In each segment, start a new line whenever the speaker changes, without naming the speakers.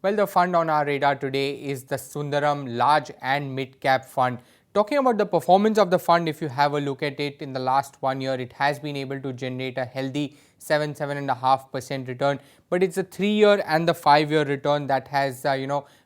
Well, the fund on our radar today is the Sundaram Large and Mid Cap Fund. Talking about the performance of the fund, if you have a look at it in the last 1 year, it has been able to generate a healthy 7.5% return. But it's the 3 year and the 5 year return that has,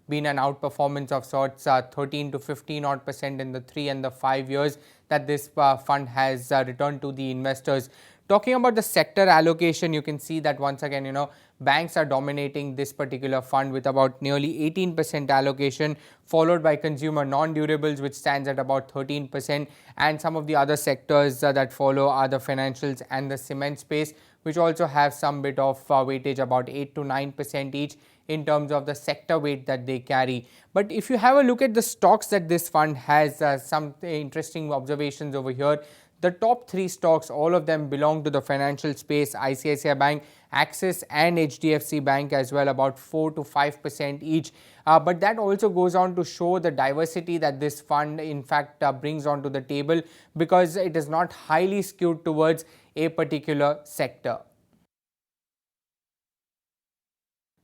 been an outperformance of sorts, 13 to 15 odd percent in the 3 and the 5 years that this fund has returned to the investors. Talking about the sector allocation, you can see that once again, banks are dominating this particular fund with about nearly 18% allocation, followed by consumer non-durables, which stands at about 13%. And some of the other sectors that follow are the financials and the cement space, which also have some bit of weightage, about 8 to 9% each in terms of the sector weight that they carry. But if you have a look at the stocks that this fund has, some interesting observations over here. The top 3 stocks, all of them belong to the financial space: ICICI Bank, Axis and HDFC Bank as well, about 4 to 5% each. But that also goes on to show the diversity that this fund in fact brings onto the table, because it is not highly skewed towards a particular sector.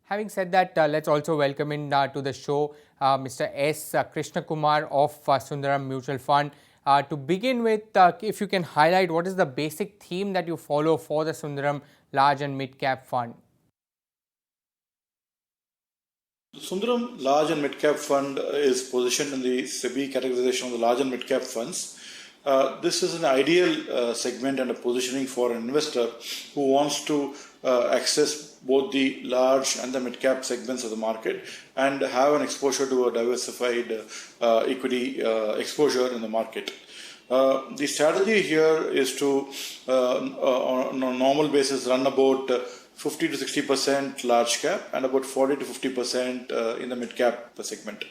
Having said that, let's also welcome in to the show Mr. S. Krishna Kumar of Sundaram Mutual Fund. To begin with, if you can highlight what is the basic theme that you follow for the Sundaram Large and Mid Cap Fund.
The Sundaram Large and Mid Cap Fund is positioned in the SEBI categorization of the large and mid cap funds. This is an ideal segment and a positioning for an investor who wants to access both the large and the mid cap segments of the market and have an exposure to a diversified equity exposure in the market. The strategy here is to, on a normal basis, run about 50 to 60% large cap and about 40 to 50% in the mid cap segment.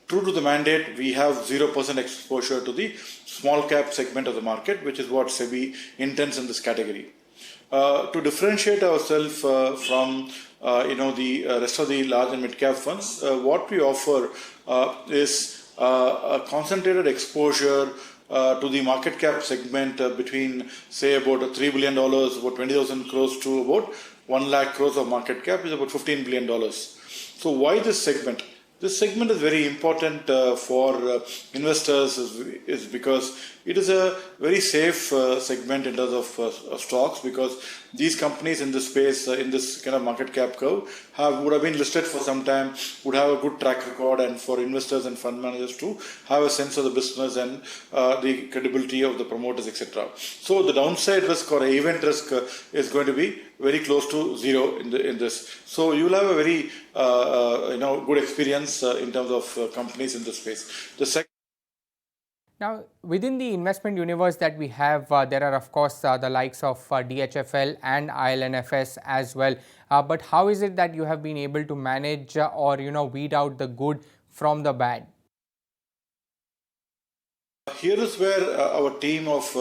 True to the mandate, we have 0% exposure to the small cap segment of the market, which is what SEBI intends in this category. To differentiate ourselves from the rest of the large and mid cap funds, what we offer is a concentrated exposure to the market cap segment between, say, about $3 billion, about 20,000 crores, to about 1 lakh crores of market cap, is about $15 billion. So why this segment? This segment is very important for investors is because it is a very safe segment in terms of stocks, because these companies in this space, in this kind of market cap curve, would have been listed for some time, would have a good track record, and for investors and fund managers to have a sense of the business and the credibility of the promoters, etc. So the downside risk or event risk is going to be very close to zero in this. So you will have a very good experience in terms of companies in this space.
Now, within the investment universe that we have, there are of course the likes of DHFL and ILNFS as well. But how is it that you have been able to manage or weed out the good from the bad?
Here is where our team of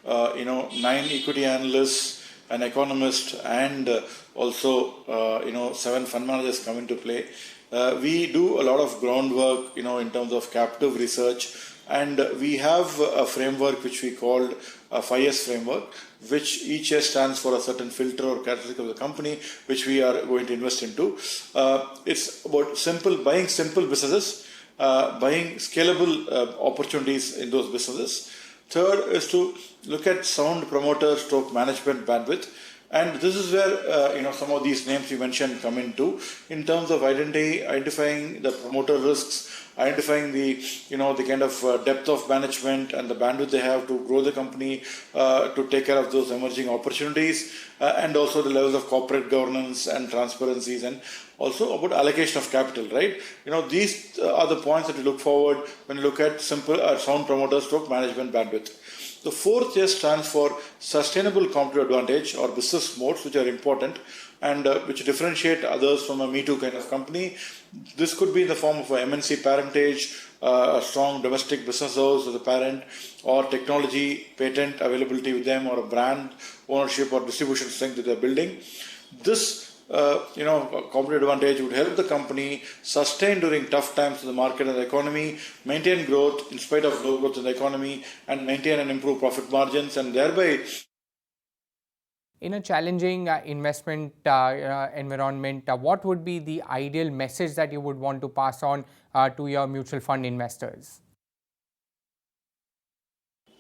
9 equity analysts, an economist, and also 7 fund managers come into play. We do a lot of groundwork in terms of captive research, and we have a framework which we called a 5S framework, which each S stands for a certain filter or characteristic of the company which we are going to invest into. It's about buying simple businesses, buying scalable opportunities in those businesses. Third is to look at sound promoter stroke management bandwidth. And this is where some of these names you mentioned come into, in terms of identifying the promoter risks, identifying the kind of depth of management and the bandwidth they have to grow the company, to take care of those emerging opportunities, and also the levels of corporate governance and transparencies, and also about allocation of capital, right? These are the points that we look forward when you look at simple sound promoter stroke management bandwidth. The fourth S stands for sustainable competitive advantage or business modes, which are important and which differentiate others from a Me Too kind of company. This could be in the form of a MNC parentage, a strong domestic business house as a parent, or technology patent availability with them, or a brand ownership or distribution strength that they're building. This competitive advantage would help the company sustain during tough times in the market and the economy, maintain growth in spite of low growth in the economy, and maintain and improve profit margins, and thereby
In a challenging investment environment, what would be the ideal message that you would want to pass on to your mutual fund investors?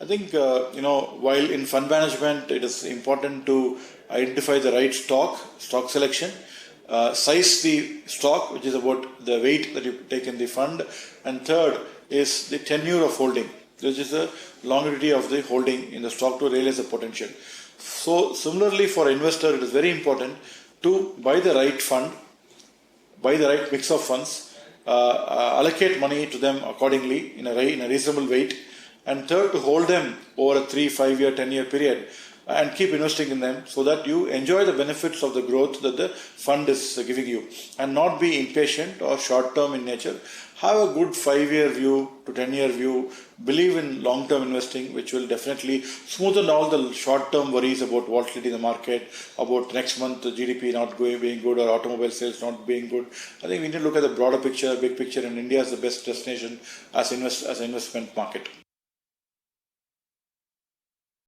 I think while in fund management it is important to identify the right stock selection, size the stock, which is about the weight that you take in the fund, and third is the tenure of holding, which is the longevity of the holding in the stock to realize the potential. So similarly for investor, it is very important to buy the right fund, buy the right mix of funds, allocate money to them accordingly in a reasonable weight, and third, to hold them over a 3, 5 year, 10-year period and keep investing in them so that you enjoy the benefits of the growth that the fund is giving you and not be impatient or short term in nature. Have a good 5-year view to 10-year view. Believe in long term investing, which will definitely smoothen all the short term worries about volatility in the market, about next month the GDP not being good or automobile sales not being good. I think we need to look at the broader picture, big picture, and India is the best destination as an investment market.